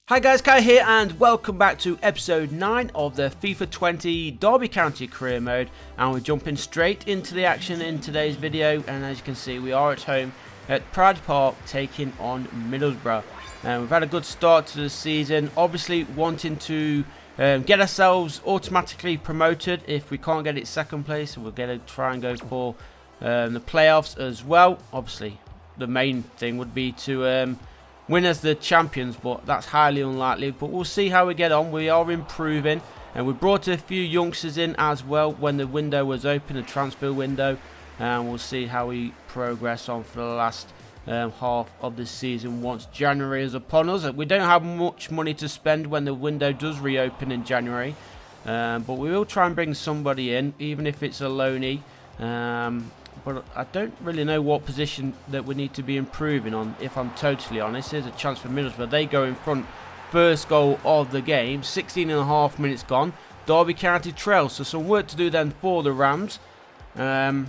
Hi guys, Kai here and welcome back to episode 9 of the FIFA 20 Derby County Career Mode, and we're jumping straight into the action in today's video. And as you can see, we are at home at Pride Park taking on Middlesbrough. We've had a good start to the season, obviously wanting to get ourselves automatically promoted. If we can't get it second place, we're going to try and go for the playoffs as well. Obviously the main thing would be to win as the champions, but that's highly unlikely. But we'll see how we get on. We are improving, and we brought a few youngsters in as well when the window was open, the transfer window, and we'll see how we progress on for the last half of the season once January is upon us. We don't have much money to spend when the window does reopen in January, but we will try and bring somebody in, even if it's a loanee. But I don't really know what position that we need to be improving on, if I'm totally honest. Here's a chance for Middlesbrough. They go in front. First goal of the game. 16.5 minutes gone. Derby County trail. So some work to do then for the Rams. I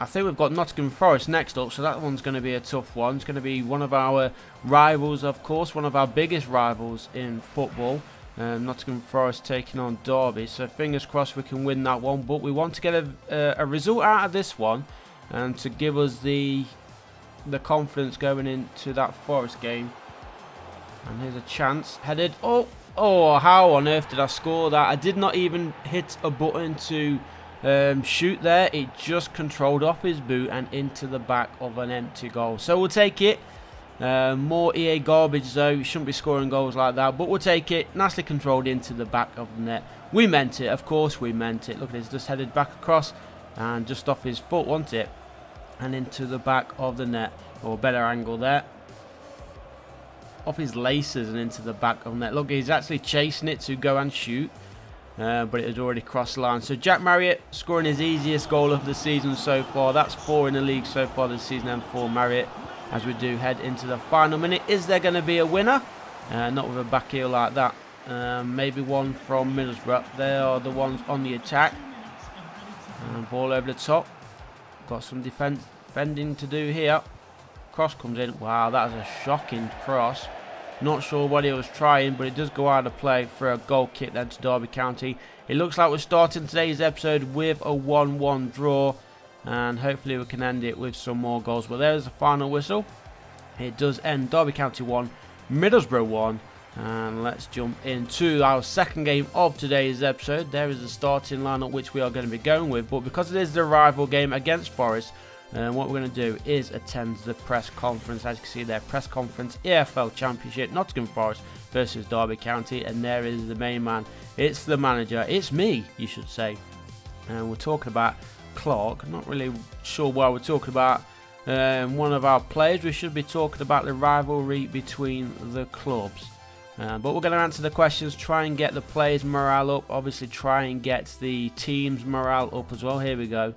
think we've got Nottingham Forest next up, so that one's going to be a tough one. It's going to be one of our rivals, of course. One of our biggest rivals in football. Nottingham Forest taking on Derby. So fingers crossed we can win that one. But we want to get a result out of this one, and to give us the confidence going into that Forest game. And here's a chance, headed. Oh, how on earth did I score that? I did not even hit a button to shoot there. It just controlled off his boot and into the back of an empty goal. So we'll take it. More EA garbage though. You shouldn't be scoring goals like that, but we'll take it. Nicely controlled into the back of the net. We meant it, of course we meant it. Look at this, just headed back across and just off his foot, wasn't it? And into the back of the net, or a better angle there. Off his laces and into the back of the net. Look, he's actually chasing it to go and shoot, but it had already crossed the line. So Jack Marriott scoring his easiest goal of the season so far. That's 4 in the league so far this season, and for Marriott as we do head into the final minute. Is there going to be a winner? Not with a back heel like that. Maybe one from Middlesbrough. They are the ones on the attack. Ball over the top. Got some defending to do here. Cross comes in. Wow, that is a shocking cross. Not sure what he was trying, but it does go out of play for a goal kick then to Derby County. It looks like we're starting today's episode with a 1-1 draw, and hopefully we can end it with some more goals. But there's the final whistle. It does end Derby County 1, Middlesbrough 1. And let's jump into our second game of today's episode. There is the starting lineup which we are going to be going with, but because it is the rival game against Forest, what we're going to do is attend the press conference. As you can see there, press conference, ELFL Championship, Nottingham Forest versus Derby County, and there is the main man. It's the manager. It's me, you should say. And we're talking about Clark. Not really sure why we're talking about one of our players. We should be talking about the rivalry between the clubs. But we're going to answer the questions, try and get the players' morale up, obviously try and get the team's morale up as well. Here we go.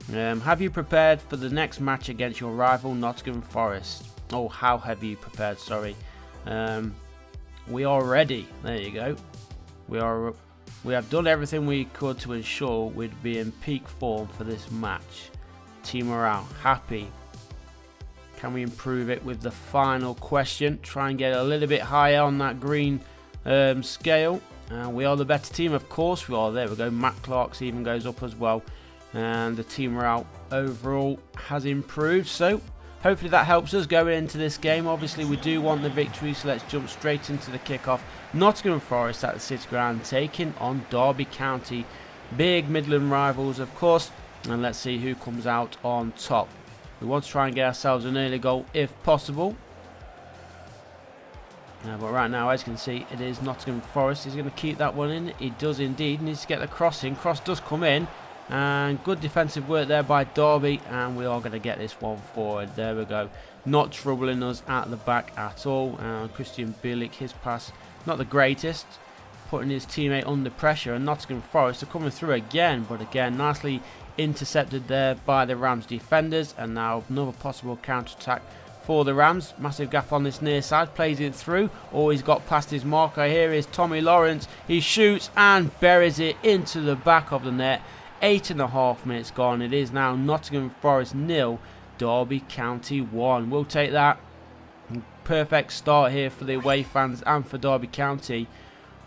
Have you prepared for the next match against your rival Nottingham Forest? Oh, how have you prepared, sorry. We are ready. There you go. We have done everything we could to ensure we'd be in peak form for this match. Team morale, happy. Can we improve it with the final question? Try and get a little bit higher on that green scale. We are the better team, of course we are. There we go. Matt Clark's even goes up as well. And the team morale overall has improved. So hopefully that helps us going into this game. Obviously we do want the victory, so let's jump straight into the kickoff. Nottingham Forest at the City Ground taking on Derby County. Big Midland rivals, of course. And let's see who comes out on top. We want to try and get ourselves an early goal if possible. But right now, as you can see, it is Nottingham Forest. He's going to keep that one in. He does indeed. Needs to get the cross in. Cross does come in. And good defensive work there by Derby. And we are going to get this one forward. There we go. Not troubling us at the back at all. Christian Bielik, his pass, not the greatest. Putting his teammate under pressure. And Nottingham Forest are coming through again. But again, nicely intercepted there by the Rams defenders, and now another possible counter-attack for the Rams. Massive gap on this near side, plays it through. Oh, he's got past his marker. Here is Tommy Lawrence. He shoots and buries it into the back of the net. 8.5 minutes gone. It is now Nottingham Forest 0, Derby County 1. We'll take that. perfect start here for the away fans and for Derby County.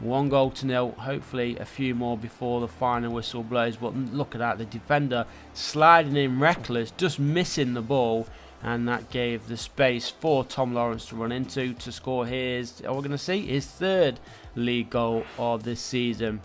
1-0. Hopefully a few more before the final whistle blows. But look at that, the defender sliding in reckless, just missing the ball, and that gave the space for Tom Lawrence to run into to score his, we're going to see, his 3rd league goal of this season.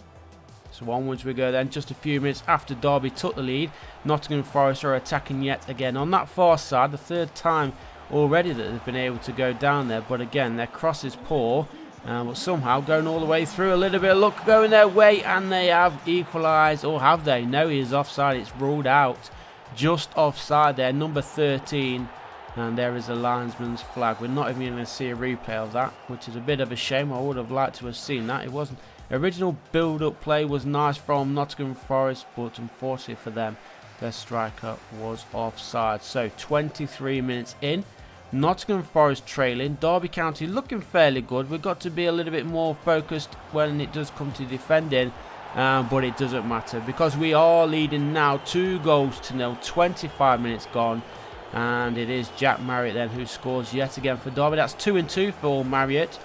So onwards we go then, just a few minutes after Derby took the lead. Nottingham Forest are attacking yet again on that far side, the 3rd time already that they've been able to go down there. But again, their cross is poor. But somehow going all the way through, a little bit of luck going their way, and they have equalised. Or have they? No, he is offside. It's ruled out. Just offside there, number 13. And there is a linesman's flag. We're not even going to see a replay of that, which is a bit of a shame. I would have liked to have seen that. It wasn't. Original build-up play was nice from Nottingham Forest, but unfortunately for them, their striker was offside. So 23 minutes in. Nottingham Forest trailing, Derby County looking fairly good. We've got to be a little bit more focused when it does come to defending, but it doesn't matter because we are leading now 2-0. 25 minutes gone, and it is Jack Marriott then who scores yet again for Derby. That's 2-2 for Marriott.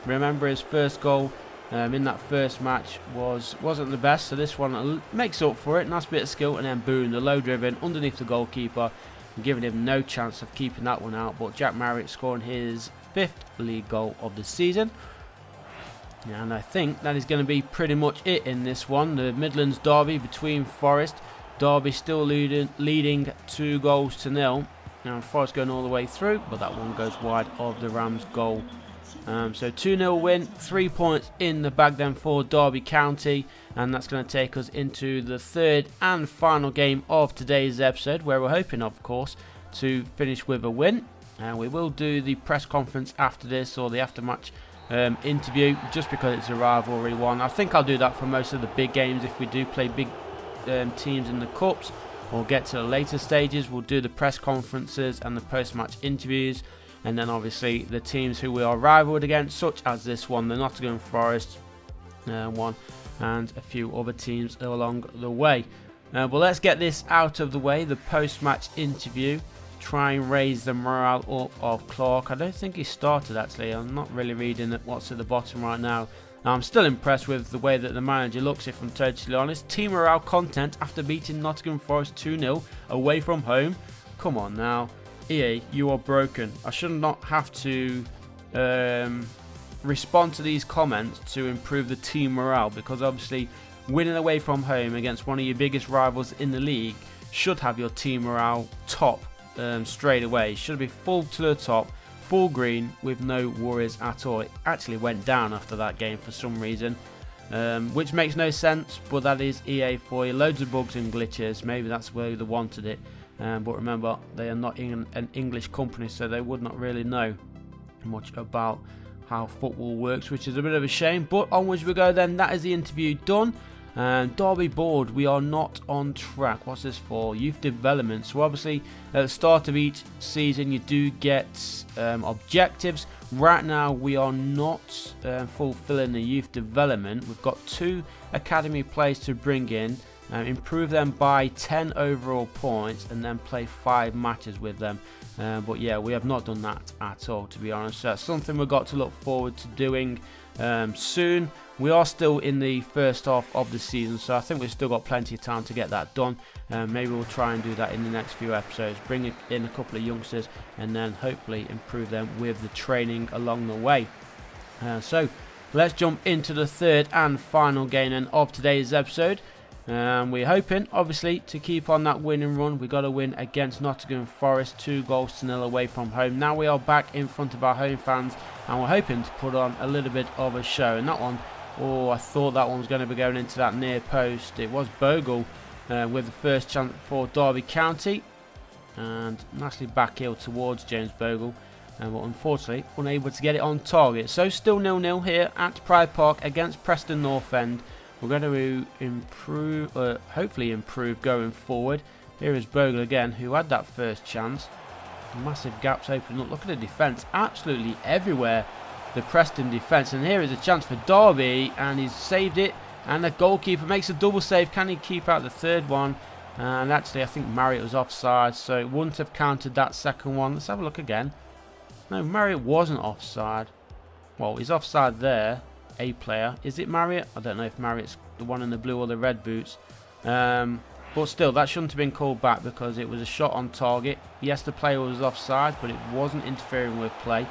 Remember, his first goal in that first match wasn't the best, so this one makes up for it. Nice bit of skill, and then boom, the low driven underneath the goalkeeper, giving him no chance of keeping that one out. But Jack Marriott scoring his 5th league goal of the season. And I think that is going to be pretty much it in this one. The Midlands derby between Forest. Derby still leading 2-0. Now Forest going all the way through, but that one goes wide of the Rams' goal. So 2-0 win, 3 points in the bag then for Derby County, and that's going to take us into the 3rd and final game of today's episode, where we're hoping, of course, to finish with a win. And we will do the press conference after this, or the aftermatch interview, just because it's a rivalry one. I think I'll do that for most of the big games. If we do play big teams in the cups or get to the later stages, we'll do the press conferences and the post-match interviews. And then obviously the teams who we are rivaled against, such as this one, the Nottingham Forest one, and a few other teams along the way. But let's get this out of the way, the post-match interview. Try and raise the morale up of Clark. I don't think he started actually. I'm not really reading what's at the bottom right now. I'm still impressed with the way that the manager looks, if I'm totally honest. Team morale content after beating Nottingham Forest 2-0 away from home. Come on now. EA, you are broken. I should not have to respond to these comments to improve the team morale, because obviously winning away from home against one of your biggest rivals in the league should have your team morale top straight away. Should be full to the top, full green with no worries at all. It actually went down after that game for some reason, which makes no sense, but that is EA for you. Loads of bugs and glitches. Maybe that's where they wanted it. But remember, they are not an English company, so they would not really know much about how football works, which is a bit of a shame. But onwards we go then. That is the interview done. Derby board, we are not on track. What's this for? Youth development. So obviously at the start of each season you do get objectives. Right now we are not fulfilling the youth development. We've got 2 academy players to bring in, improve them by 10 overall points, and then play 5 matches with them. But yeah, we have not done that at all, to be honest. So that's something we've got to look forward to doing soon. We are still in the first half of the season, so I think we've still got plenty of time to get that done. Maybe we'll try and do that in the next few episodes, bring in a couple of youngsters, and then hopefully improve them with the training along the way. So let's jump into the 3rd and final game of today's episode. We're hoping, obviously, to keep on that winning run. We got to win against Nottingham Forest, 2-0 away from home. Now we are back in front of our home fans, and we're hoping to put on a little bit of a show. And that one, oh, I thought that one was going to be going into that near post. It was Bogle with the first chance for Derby County, and nicely backheel towards James Bogle. But unfortunately unable to get it on target. So still 0-0 here at Pride Park against Preston North End. We're going to improve, hopefully improve going forward. Here is Bogle again, who had that first chance. Massive gaps open up. Look at the defence, absolutely everywhere. The Preston defence, and here is a chance for Derby, and he's saved it. And the goalkeeper makes a double save. Can he keep out the 3rd one? And actually, I think Marriott was offside, so it wouldn't have counted that second one. Let's have a look again. No, Marriott wasn't offside. Well, he's offside there. A player. Is it Marriott? I don't know if Marriott's the one in the blue or the red boots. But still, that shouldn't have been called back because it was a shot on target. Yes, the player was offside, but it wasn't interfering with play.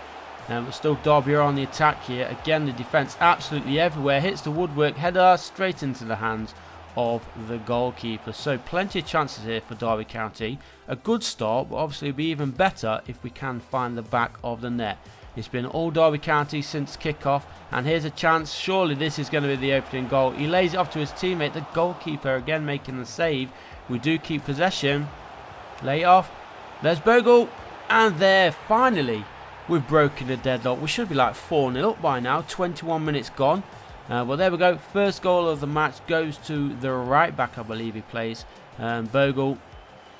But still, Derby are on the attack here. Again, the defence absolutely everywhere. Hits the woodwork, header straight into the hands of the goalkeeper. So plenty of chances here for Derby County. A good start, but obviously it'll be even better if we can find the back of the net. It's been all Derby County since kick-off, and here's a chance. Surely this is going to be the opening goal. He lays it off to his teammate, the goalkeeper, again making the save. We do keep possession. Lay it off. There's Bogle, and there, finally, we've broken the deadlock. We should be like 4-0 up by now. 21 minutes gone. Well, there we go. First goal of the match goes to the right back, I believe he plays. Bogle.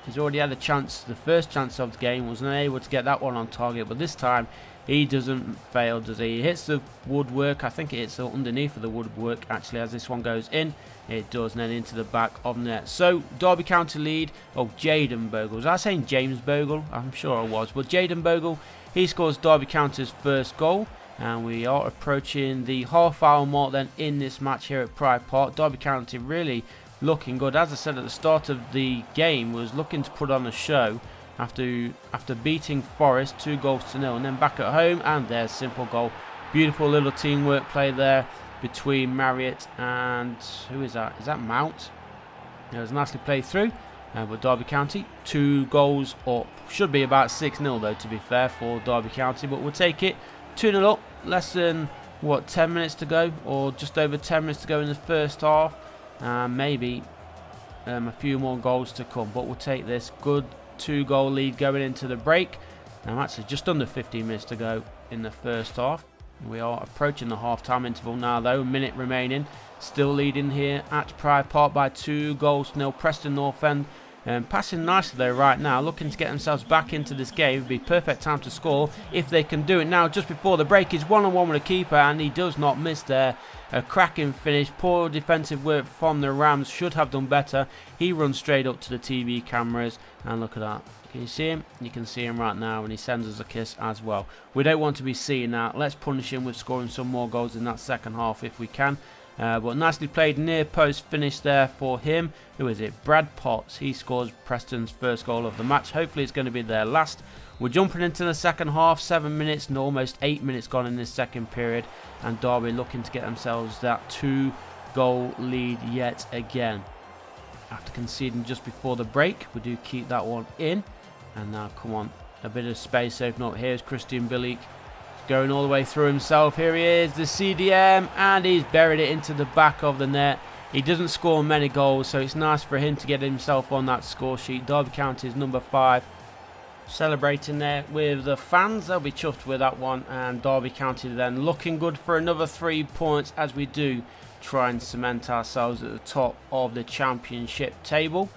He's already had a chance. The first chance of the game, was unable to get that one on target, but this time he doesn't fail, does he? He hits the woodwork. I think it hits underneath of the woodwork actually as this one goes in. It does, and then into the back of the net. So Derby County lead. Oh, Jaden Bogle. Was I saying James Bogle? I'm sure I was. But Jaden Bogle, he scores Derby County's first goal. And we are approaching the half-hour mark then in this match here at Pride Park. Derby County really looking good. As I said at the start of the game, was looking to put on a show after beating Forest 2-0, and then back at home, and there's simple goal. Beautiful little teamwork play there between Marriott and who is that? Is that Mount? It was nicely played through. But Derby County 2 goals up. Should be about 6-0 though, to be fair, for Derby County, but we'll take it. 2-0 up. Less than what, 10 minutes to go, or just over 10 minutes to go in the first half. Maybe a few more goals to come, but we'll take this. Good 2-goal lead going into the break. Actually just under 15 minutes to go in the first half. We are approaching the half-time interval now though. A minute remaining. Still leading here at Pride Park by 2-0. Preston North End passing nicely though right now, looking to get themselves back into this game. It would be perfect time to score if they can do it now. Just before the break, is one-on-one with the keeper, and he does not miss there. A cracking finish. Poor defensive work from the Rams. Should have done better. He runs straight up to the TV cameras, and look at that. Can you see him? You can see him right now, and he sends us a kiss as well. We don't want to be seeing that. Let's punish him with scoring some more goals in that second half if we can. But nicely played near post finish there for him. Who is it? Brad Potts. He scores Preston's first goal of the match. Hopefully it's going to be their last. We're jumping into the second half. 7 minutes and almost 8 minutes gone in this second period. And Derby looking to get themselves that 2-goal lead yet again. After conceding just before the break, we do keep that one in. And now, come on, a bit of space open up. Here's Christian Bilic. Going all the way through himself. Here he is, the CDM, and he's buried it into the back of the net. He doesn't score many goals, so it's nice for him to get himself on that score sheet. Derby County is number 5. Celebrating there with the fans. They'll be chuffed with that one. And Derby County then looking good for another 3 points as we do try and cement ourselves at the top of the championship table.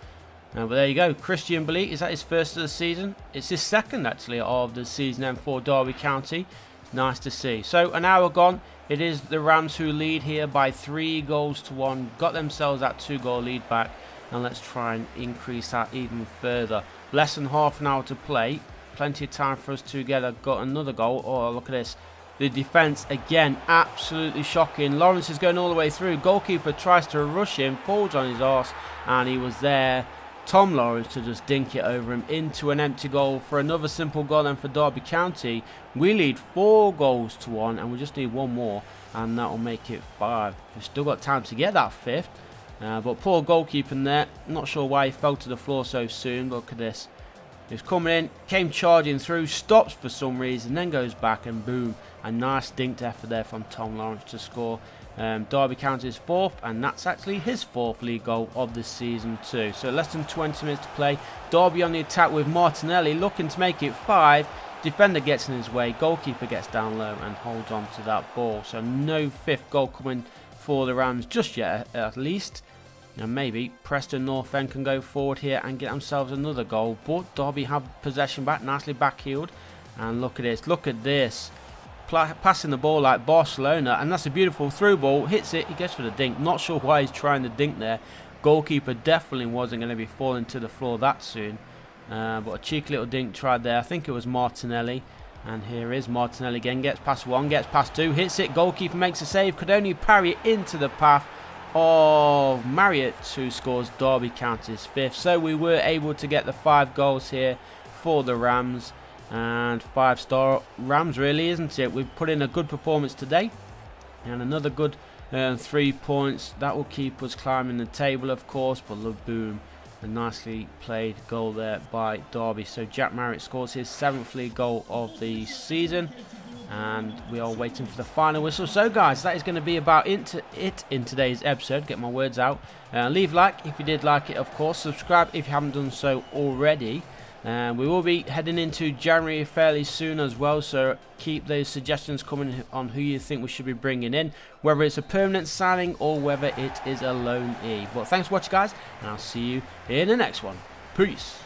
But there you go, Christian Bilic, is that his first of the season? It's his second actually of the season and for Derby County. Nice to see. So an hour gone. It is the Rams who lead here by 3-1. Got themselves that 2-goal lead back. And let's try and increase that even further. Less than half an hour to play. Plenty of time for us to get another goal. Oh, look at this. The defence again, absolutely shocking. Lawrence is going all the way through. Goalkeeper tries to rush him, falls on his arse, and he was there. Tom Lawrence to just dink it over him into an empty goal for another simple goal then for Derby County. We lead 4-1 and we just need one more and that will make it 5. We've still got time to get that 5th. But poor goalkeeping there. Not sure why he fell to the floor so soon. Look at this. He was coming in, came charging through, stops for some reason, then goes back and boom. A nice dinked effort there from Tom Lawrence to score. Derby County's 4th, and that's actually his 4th league goal of this season too. So less than 20 minutes to play. Derby on the attack with Martinelli looking to make it 5. Defender gets in his way, goalkeeper gets down low and holds on to that ball. So no 5th goal coming for the Rams just yet at least. And maybe Preston North End can go forward here and get themselves another goal. But Derby have possession back, nicely backheeled. And look at this. Passing the ball like Barcelona, and that's a beautiful through ball. Hits it, he goes for the dink. Not sure why he's trying to dink there. Goalkeeper definitely wasn't going to be falling to the floor that soon. But a cheeky little dink tried there. I think it was Martinelli. And here is Martinelli again, gets past one, gets past two, hits it, goalkeeper makes a save, could only parry it into the path of Marriott, who scores Derby County's 5th. So we were able to get the 5 goals here for the Rams, and 5-star Rams really, isn't it? We've put in a good performance today, and another good 3 points. That will keep us climbing the table, of course, but look, boom. A nicely played goal there by Derby. So Jack Marriott scores his 7th league goal of the season, and we are waiting for the final whistle. So guys, that is going to be about it in today's episode. Get my words out. Leave a like if you did like it, of course. Subscribe if you haven't done so already. We will be heading into January fairly soon as well, so keep those suggestions coming on who you think we should be bringing in, whether it's a permanent signing or whether it is a loanee. But thanks for watching, guys, and I'll see you in the next one. Peace.